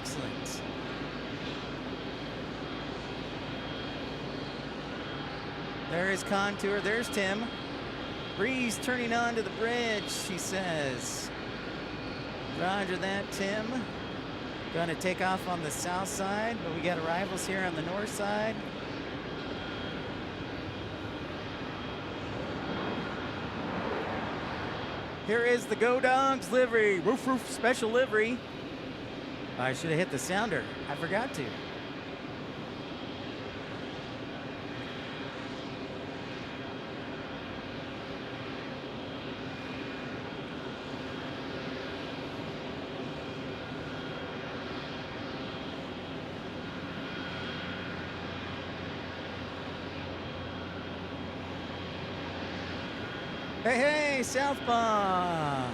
Excellent. There is contour. There's Tim. Breeze turning onto the bridge, he says. Roger that, Tim. Gonna take off on the south side, but we got arrivals here on the north side. Here is the Go Dogs livery. Roof roof special livery. I should have hit the sounder. I forgot to. Hey, hey, Southpaw!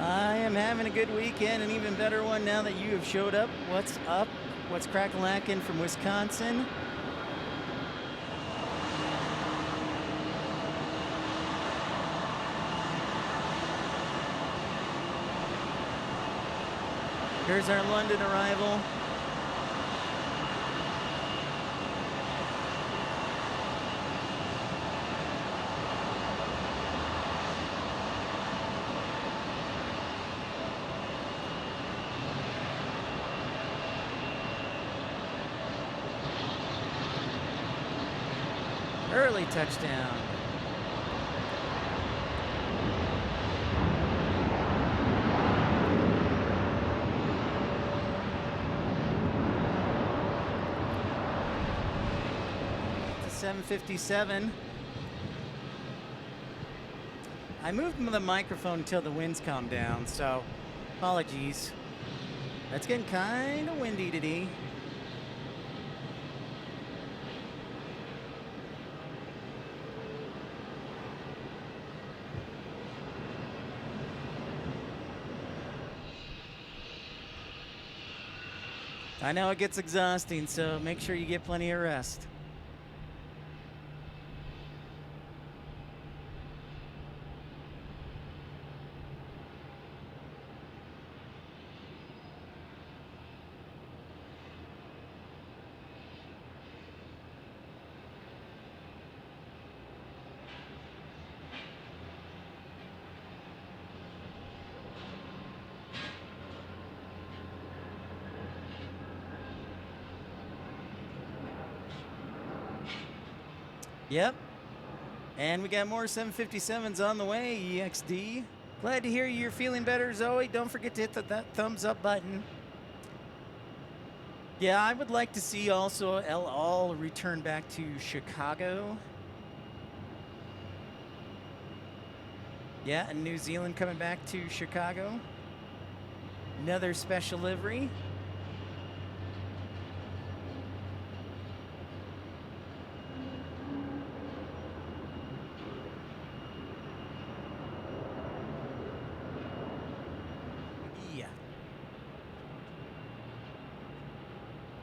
I am having a good weekend, an even better one now that you have showed up. What's up? What's crack-a-lackin' from Wisconsin? Here's our London arrival. Early touchdown. It's 7:57. I moved the microphone until the winds calmed down, so apologies. It's getting kind of windy today. I know it gets exhausting, so make sure you get plenty of rest. Yep. And we got more 757s on the way, EXD. Glad to hear you're feeling better, Zoe. Don't forget to hit that thumbs up button. Yeah, I would like to see also El Al return back to Chicago. Yeah, and New Zealand coming back to Chicago. Another special livery.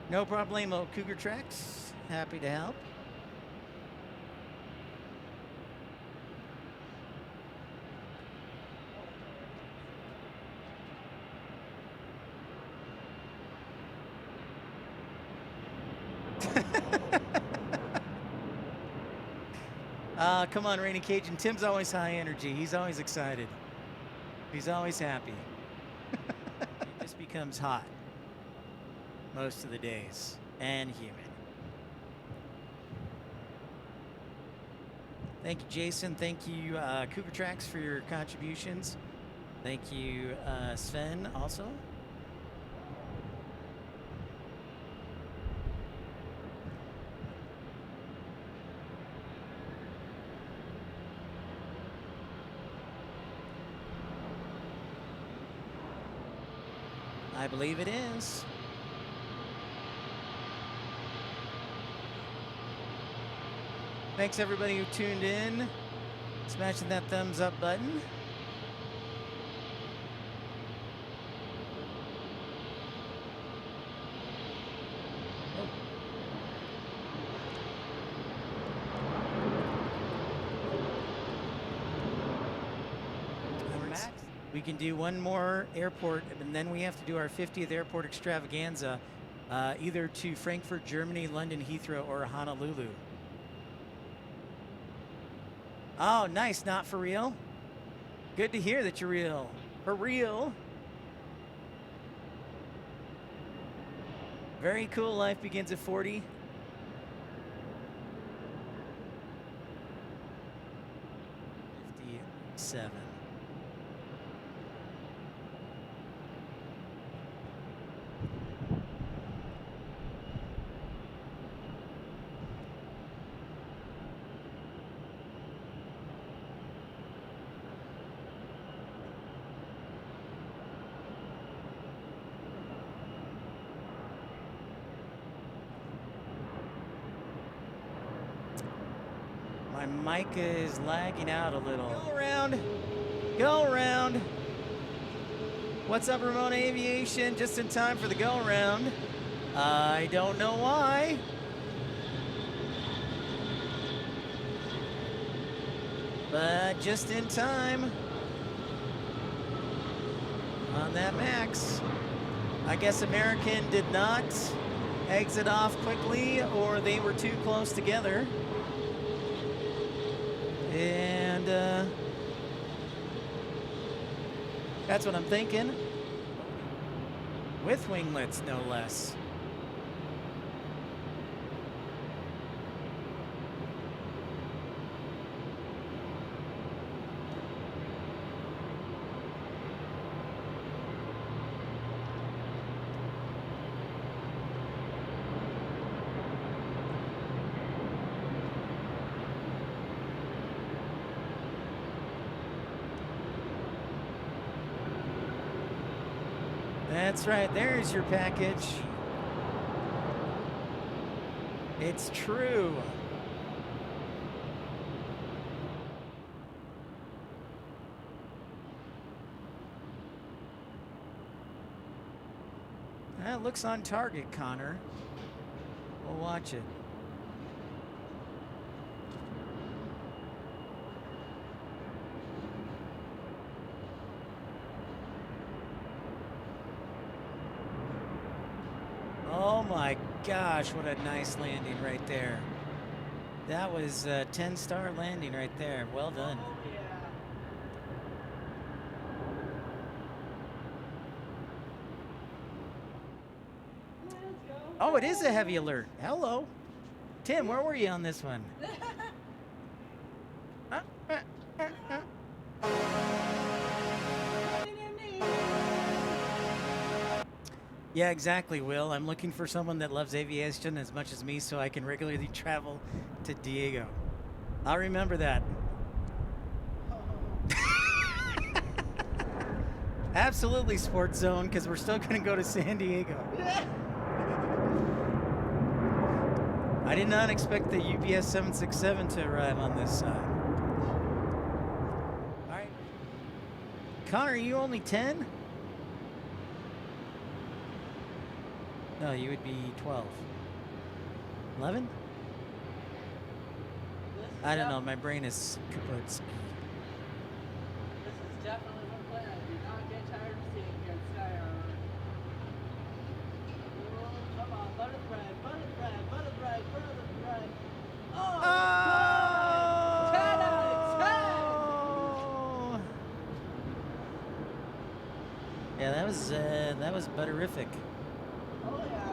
No problemo, Cougar Tracks. Happy to help. Come on, Rainy Cajun. Tim's always high energy. He's always excited. He's always happy. He just becomes hot most of the days, and humid. Thank you, Jason. Thank you, Cougar Tracks, for your contributions. Thank you, Sven, also. I believe it is. Thanks everybody who tuned in, smashing that thumbs up button. We can do one more airport, and then we have to do our 50th airport extravaganza, either to Frankfurt, Germany, London, Heathrow, or Honolulu. Oh, nice. Not for real? Good to hear that you're real. For real. Very cool. Life begins at 40. Seven. My mic is lagging out a little. Go around. Go around. What's up, Ramona Aviation? Just in time for the go around. I don't know why. But just in time on that Max. I guess American did not exit off quickly, or they were too close together. And that's what I'm thinking. With winglets, no less. That's right, there's your package. It's true. That looks on target, Connor. We'll watch it. Oh my gosh, what a nice landing right there. That was a 10-star landing right there. Well done. Oh, yeah. Let's go. Oh, it is a heavy alert. Hello. Tim, where were you on this one? Yeah, exactly, Will. I'm looking for someone that loves aviation as much as me so I can regularly travel to Diego. I'll remember that. Absolutely, Sports Zone, because we're still going to go to San Diego. I did not expect the UPS 767 to arrive on this side. All right. Connor, are you only 10? No, you would be 12. 11? I don't know, my brain is kaput. This is definitely one plan I do not get tired of seeing here at Sky Armor. Oh, come on, butter bread, butter bread, butter bread, butter bread. Oh! 10 out of 10! Yeah, that was butterific. Oh yeah.